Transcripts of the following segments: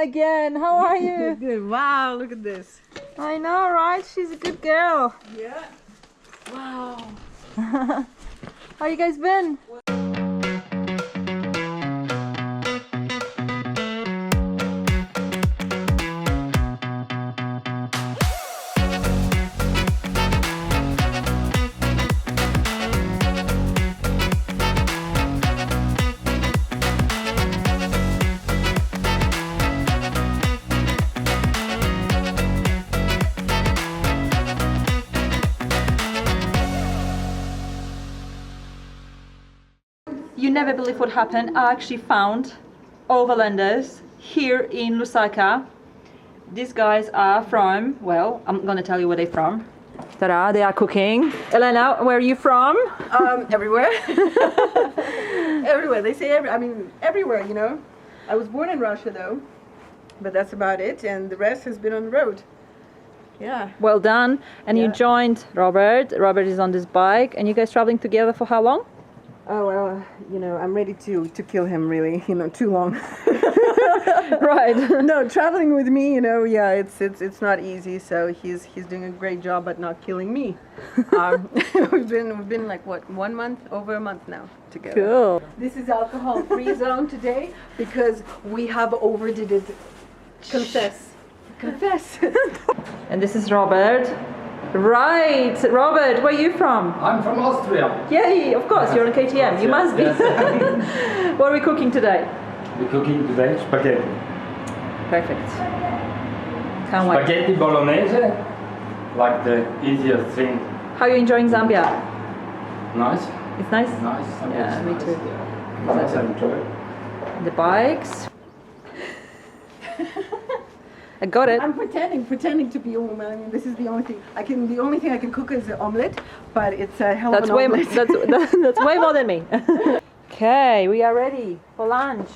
Again, how are you? Good. Wow, look at this. I know, right? She's a good girl. Yeah. Wow. How you guys been? You never believe what happened. I actually found Overlanders here in Lusaka. These guys are from, well, I'm gonna tell you where they're from. Ta-da, they are cooking. Elena, where are you from? Everywhere. Everywhere. They say everywhere, you know. I was born in Russia though, but that's about it. And the rest has been on the road. Yeah. Well done. And Yeah. you joined Robert. Robert is on this bike. And you guys traveling together for how long? Oh well, you know, I'm ready to kill him really, you know, too long. Right. No, traveling with me, you know, yeah, it's not easy. So he's doing a great job at not killing me. We've been like what, 1 month, over a month now together. Cool. This is alcohol-free zone today because we have overdid it. Confess. And this is Robert. Right, Robert, where are you from? I'm from Austria. Yay, of course, you're on KTM. You must be. Yes. What are we cooking today? We're cooking today spaghetti. Perfect. Can't wait. Spaghetti bolognese, like the easiest thing. How are you enjoying Zambia? Nice. It's nice? Nice. Yeah, It's me nice, too. Yeah. Nice, I enjoy it. The bikes. I got it. I'm pretending to be a woman. I mean, this is the only thing I can cook is an omelette, but it's a hell of That's an way omelette. that's way more than me. Okay, we are ready for lunch.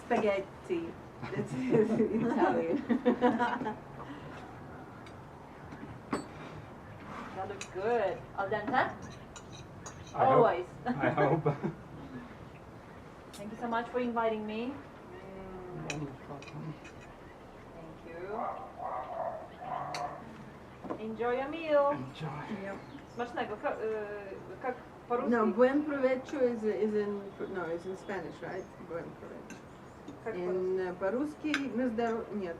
Spaghetti. It's Italian. That looks good. Al dente? I Always. I hope. Thank you so much for inviting me. Thank you. Enjoy your meal. Enjoy. Smacznego. Как по-русски? No, buen provecho is in Spanish, right? Buen provecho. Как In по-русски на здоровье. Нет.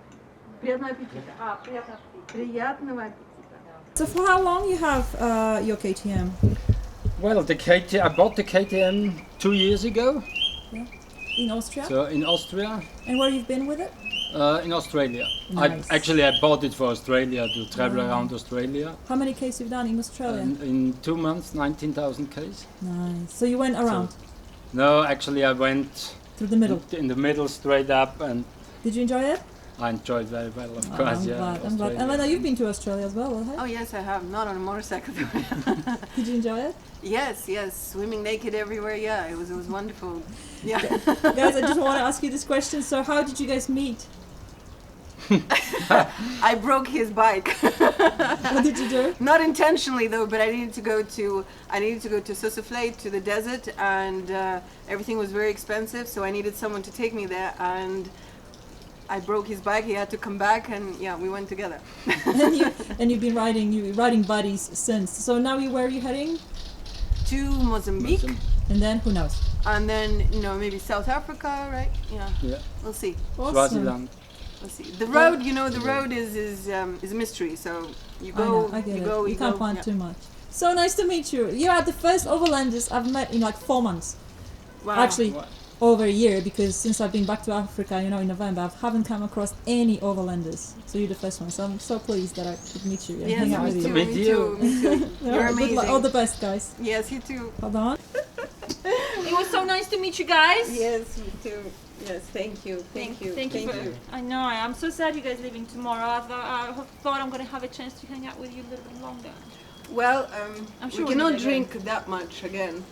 Приятного аппетита. Приятного аппетита. Приятного аппетита. So for how long you have your KTM? Well, I bought the KTM 2 years ago. In Austria? So in Austria, And where you've been with it? in Australia. Nice. I bought it for Australia to travel around Australia. How many Ks you've done in Australia? In 2 months, 19,000 Ks. Nice. So you went around No, actually I went through the middle. in the middle straight up, and Did you enjoy it? I enjoyed very well, of Oh, course. I'm Yeah, glad. I'm glad. Australia. Elena, you've been to Australia as well, right? Oh yes, I have. Not on a motorcycle. Did you enjoy it? Yes, swimming naked everywhere. Yeah, it was wonderful. Yeah. Guys, I just want to ask you this question. So how did you guys meet? I broke his bike. What did you do? Not intentionally though, but I needed to go to Socialize, to the desert, and everything was very expensive, so I needed someone to take me there, and I broke his bike. He had to come back, and yeah, we went together. and you've been riding buddies since. So now where are you heading? To Mozambique, And then who knows? and then maybe South Africa, right? Yeah, Yeah. we'll see. Awesome. Swaziland. We'll see. The road, the road is a mystery. So you I go, know, I get you it. go, You can't go, plan yeah. too much. So nice to meet you. You are the first Overlanders I've met in like 4 months. Wow. Actually, Wow. over a year, because since I've been back to Africa, in November, I haven't come across any Overlanders. So you're the first one. So I'm so pleased that I could meet you and Yes, hang out me with too, you. Meet me you. too, me too. Yeah, You're good luck. amazing. All the best, guys. Yes, you too. Hold on. It was so nice to meet you guys. Yes, me too. Yes, thank you. Thank you. I know. I'm so sad you guys leaving tomorrow. I thought I'm gonna have a chance to hang out with you a little bit longer. Well, I'm sure we we'll cannot meet drink that much again.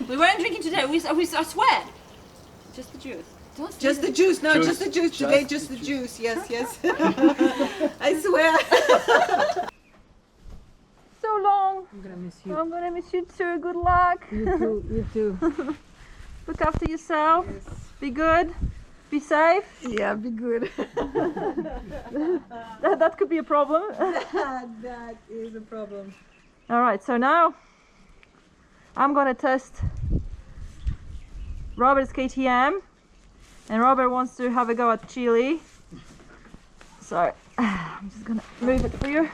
We weren't drinking today. I swear. Just the juice. Just the juice. No, Juice. just the juice today. Just Just the the juice. Yes, yes. I swear. So long. I'm gonna miss you. I'm gonna miss you too. Good luck. You too. You too. Look after yourself. Be good. Be safe. Yeah, be good. That could be a problem. That is a problem. All right, so now I'm gonna test Robert's KTM, and Robert wants to have a go at Chillie. So I'm just gonna move it for you.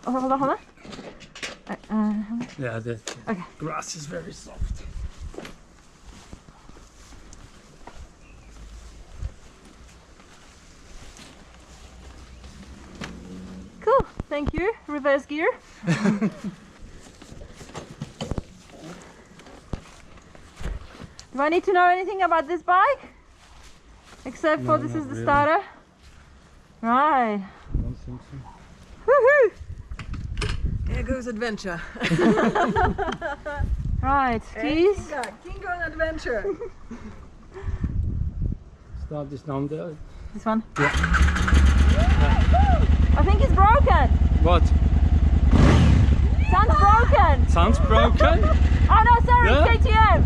Oh, hold on. Yeah, the Okay. grass is very soft. Cool, thank you. Reverse gear. Do I need to know anything about this bike? Except for No, this not is the really. starter? Right. I don't think so. Woohoo! Here goes adventure. Right, keys. King on adventure. Start this down there. This one. Yeah. I think it's broken. What? Sounds broken. Sounds broken? Oh no, sorry, Yeah? it's KTM.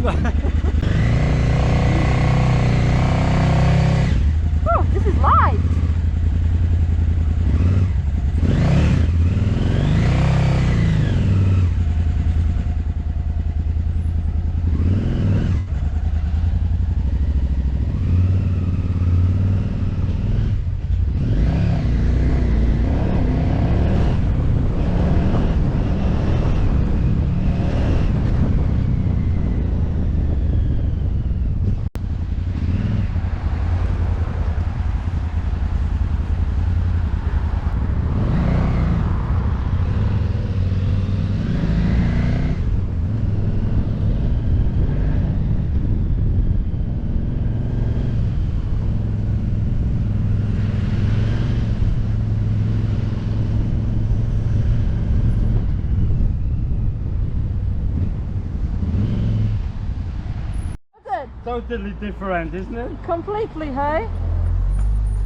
Whew, this is light. Totally different, isn't it? Completely, hey?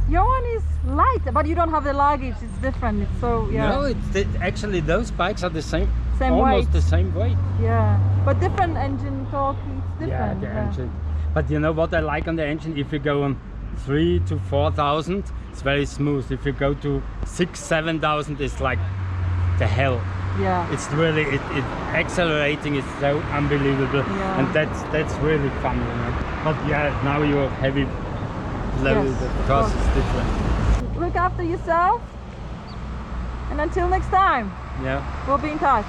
Your one is light, but you don't have the luggage, it's different. It's so, yeah. No, actually those bikes are the same, Same almost weight. the same weight. Yeah. But different engine torque, it's Yeah, different. the engine. But you know what I like on the engine? If you go on 3,000 to 4,000, it's very smooth. If you go to 6,000, 7,000, it's like the hell. Yeah. It's really it accelerating is so unbelievable, Yeah. and that's really fun, you know. But yeah, now you're heavy load Yes, of because course. it's different. Look after yourself. And until next time, Yeah, we'll be in touch.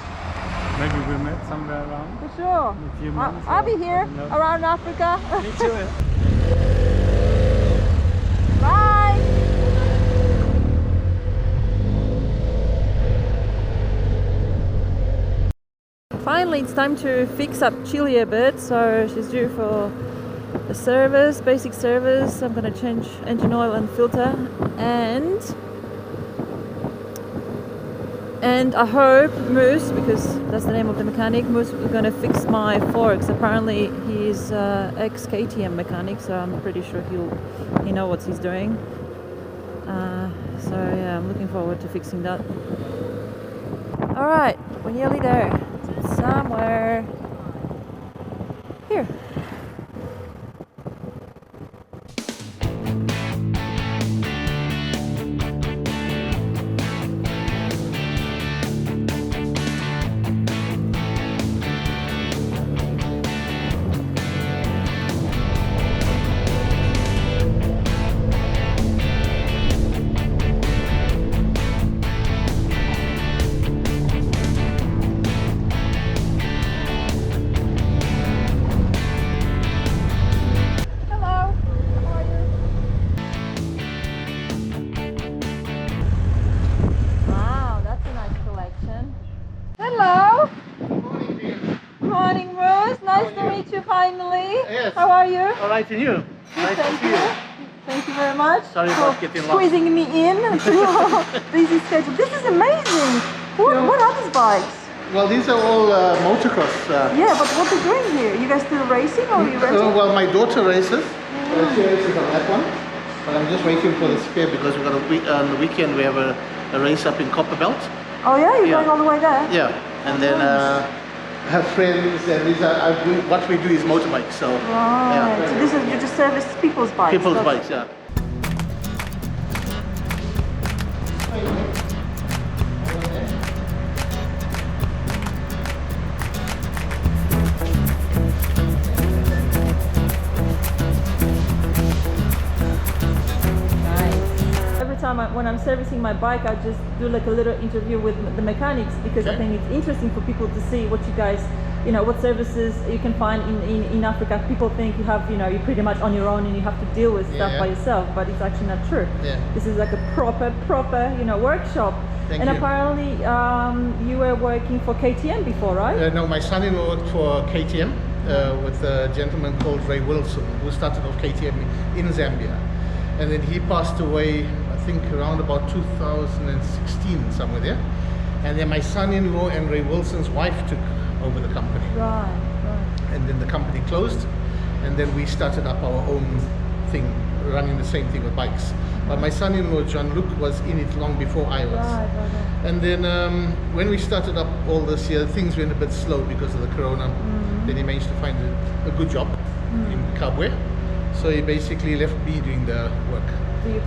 maybe we met somewhere around. For sure. In a few months I'll or be I here don't know. around Africa. Me too. Bye. Finally, it's time to fix up Chillie a bit. So she's due for a service, basic service. I'm gonna change engine oil and filter, and I hope Moose, because that's the name of the mechanic, Moose is gonna fix my forks. Apparently he's ex KTM mechanic, so I'm pretty sure he knows what he's doing. So yeah, I'm looking forward to fixing that. All right, we're nearly there. It's somewhere here. Hello. How are you? Wow, that's a nice collection. Hello. Morning, Rose. Nice to meet you finally. Yes. How are you? All right, and you? Nice to Thank see you. you. Thank you very much Sorry for about getting lost. squeezing me in to your busy schedule. This is amazing. What are these bikes? Well, these are all motocross. Yeah, but what are you doing here? You guys still racing or are you renting? Well, my daughter races. She races on that one. But I'm just waiting for the spare because we've got on the weekend we have a race up in Copperbelt. Oh yeah, you're Yeah. going all the way there? Yeah. and then have friends, and these are what we do is motorbikes. So Right. So this is, you just service people's bikes. people's That's- bikes, yeah. Every time when I'm servicing my bike, I just do like a little interview with the mechanics, because I Okay. think it's interesting for people to see what you guys, you know, what services you can find in Africa. People think you have, you know, you're pretty much on your own and you have to deal with stuff Yeah. by yourself, but it's actually not true. Yeah. This is like a proper, you know, workshop. Thank and you. apparently you were working for KTM before, right? No, my son-in-law worked for KTM with a gentleman called Ray Wilson, who started off KTM in Zambia, and then he passed away, I think around about 2016, somewhere there. And then my son-in-law and Ray Wilson's wife took over the company, Right. and then the company closed, and then we started up our own thing, running the same thing with bikes. But my son-in-law Jean-Luc was in it long before I was. Right. And then when we started up all this year, things went a bit slow because of the corona. Then he managed to find a good job in Kabwe. So he basically left me doing the work. So you're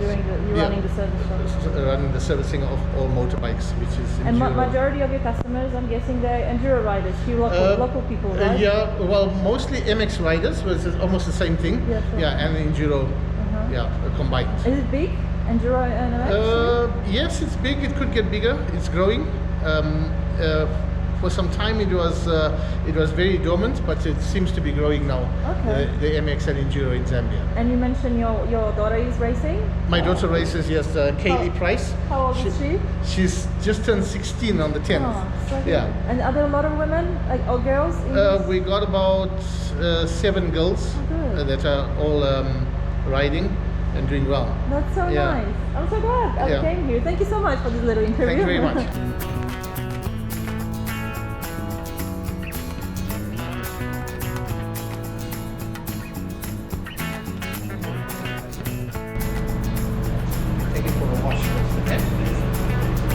Yeah. running the service shop. Running the servicing of all motorbikes, which is And enduro. majority of your customers, I'm guessing they're enduro riders, few local people, right? Yeah, well, mostly MX riders, which is almost the same thing. Yeah, sure. Yeah, and enduro, combined. Is it big? Enduro and MX? Yes, it's big. It could get bigger. It's growing. For some time it was very dormant, but it seems to be growing now. Okay. The MX and enduro in Zambia. And you mentioned your daughter is racing? My daughter races, yes, Kaylee Price. How old is she? She's just turned 16 on the 10th. Oh, so good. Yeah. And are there a lot of women, like, or girls? In this? We got about 7 girls good. that are all riding and doing well. That's so Yeah. nice. I'm so glad I Yeah. came here. Thank you so much for this little interview. Thank you very much. Take it for a wash first, okay?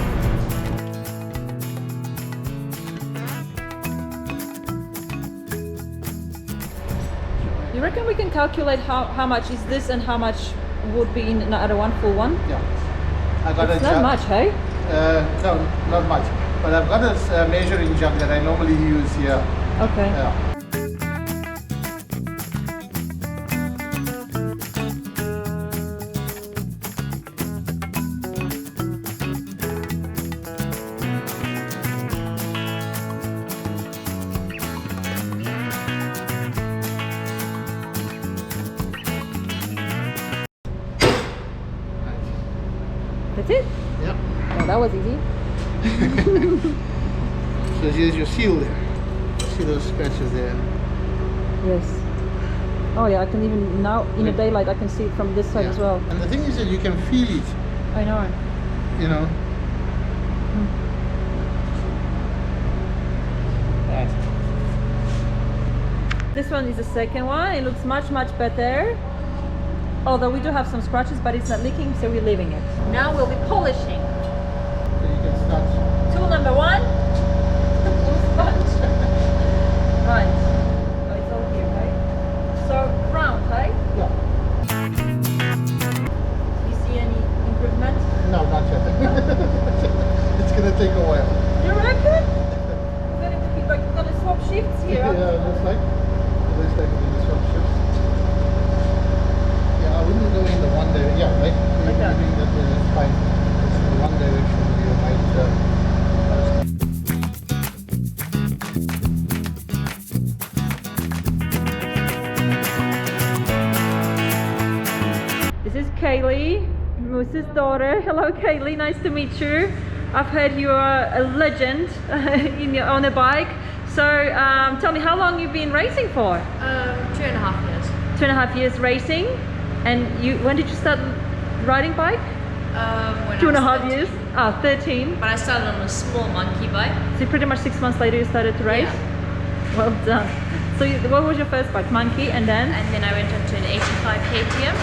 You reckon we can calculate how much is this and how much would be in another one, full one? Yeah. I got It's a not jug. much, hey? No, not much. But I've got a measuring jug that I normally use here. Okay. Yeah. That's it? Yep. Oh, that was easy. So here's your seal there. See those scratches there? Yes. Oh yeah, I can even now in the daylight I can see it from this side as well. And the thing is that you can feel it, I know. you know. This one is the second one. It looks much better. Although we do have some scratches, but it's not leaking, so we're leaving it. Now we'll be polishing. So you can start. Tool number one. Sponge. Right. Oh, it's all here, okay? So round, okay? Yeah. You see any improvement? No, not yet. It's gonna take a while. You reckon? We're going to keep like we're gonna swap shifts here. Yeah, looks like the swap shifts. Yeah, I wouldn't go in the one direction. Yeah, right. You're Okay. doing that way, that's fine. It's in the one direction. You might. This is Kaylee, Moose's daughter. Hello, Kaylee. Nice to meet you. I've heard you are a legend on a bike. So tell me, how long you've been racing for? 2.5 years. 2.5 years racing. And when did you start riding bike? When 2.5 I was 13. years? 13. But I started on a small monkey bike. So pretty much 6 months later you started to race? Yeah. Well done. So what was your first bike? Monkey, and then? And then I went on to an 85 KTM.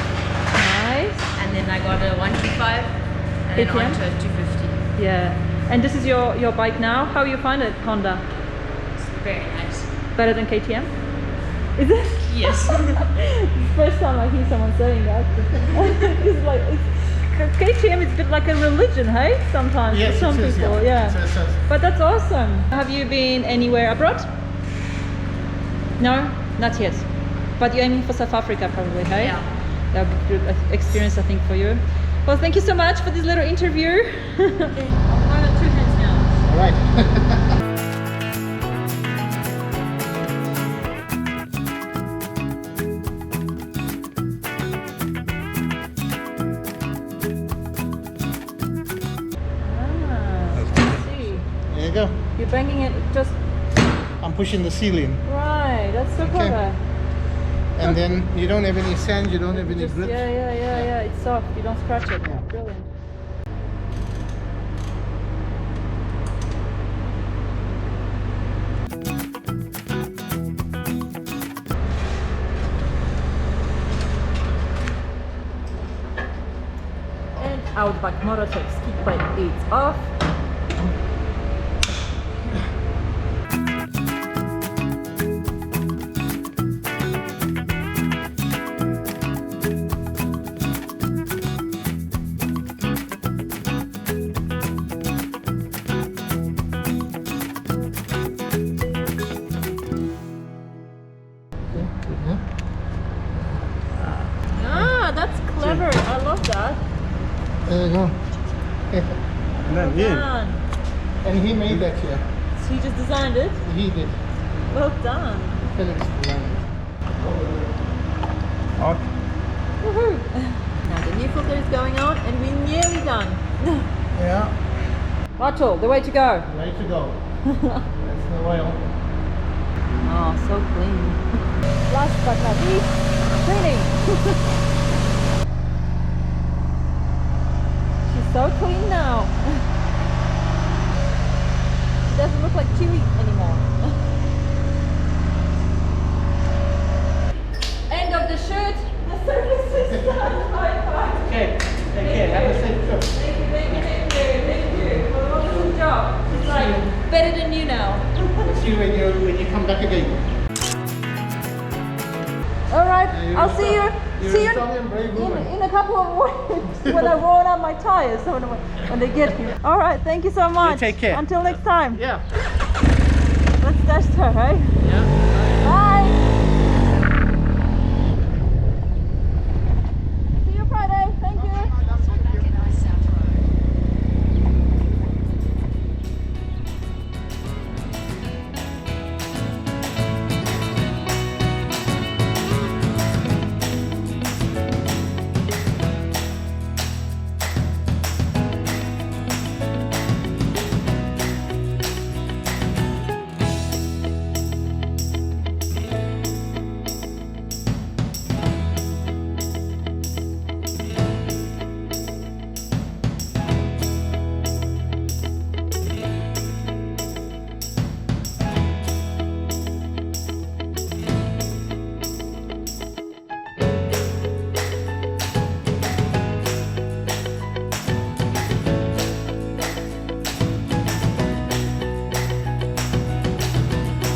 Nice. And then I got a 125. And then KTM? on to a 250. Yeah. And this is your bike now. How you find it, Honda? It's very nice. Better than KTM? Is it? Yes. First time I hear someone saying that. It's like KTM is a bit like a religion, hey? Sometimes Yes, for some it is, people, yeah. yeah. It is. But that's awesome. Have you been anywhere abroad? No, not yet. But you're aiming for South Africa, probably, hey? Yeah. That would be a good experience, I think, for you. Well, thank you so much for this little interview. I'm going on 2 hands now. All right. See, There you go. you're banging it just I'm pushing the ceiling. right. That's so Okay. clever. And then you don't have any sand, you don't have any Just, grip. yeah. It's soft. You don't scratch it. Yeah. Brilliant. And Outback Motortech skid plate is off. Ah, that's clever. I love that. There you go. And then here. Done. And he made that here. So you just designed it? He did. Well done. Felix designed it. Okay. Woohoo! Now the new filter is going on and we're nearly done. Yeah. Otto, the way to go. Way to go. That's the oil. Oh, so clean. Last but not least, cleaning. She's so clean now. She doesn't look like Chillie anymore. End of the shoot. The service is done. High five. Okay. Take care. Have a safe trip. Thank you. Well, wonderful job. It's like better than you now. See you when you come back again. All right, You're I'll see you. You're See a you strong and brave woman. in a couple of weeks when I roll out my tires. So when they get here. All right, thank you so much. take care. Until next time. Yeah. Let's test her, right? Yeah.